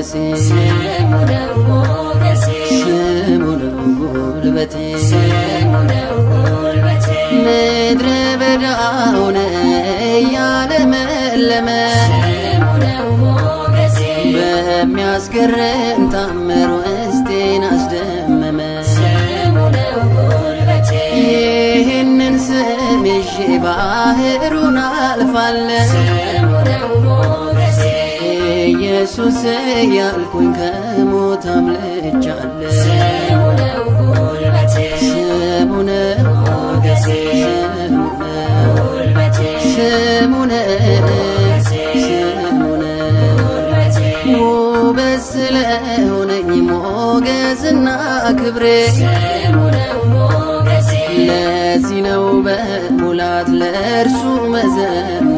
ሞገሴ ስሙ ነው ሞገሴ ስሙ ነው ጉልበቴ ስሙ ነው ጉልበቴ ምድረ በዳውን ያለመለመ ስሙ ነው ሞገሴ በሚያስገርም ታምር ውስጤን አስደመመ ስሙ ነው ጉልበቴ ይህንን ስም ይዤ ባህሩን አልፋለሁ ስሙ ነው ሞገሴ ኢየሱስ ያልኩኝ ከሞት አምልጫለሁ ስሙ ነው ጉልበቴ ስሙ ነው ሞገሴ ስሙ ነው ጉልበቴ ስሙ ነው ጉልበቴ ውበት ስለሆነኝ ሞገስና ክብሬ ስሙ ነው ሞገሴ ለዚህ ነው በሙላት ለእርሱ መዘመሬ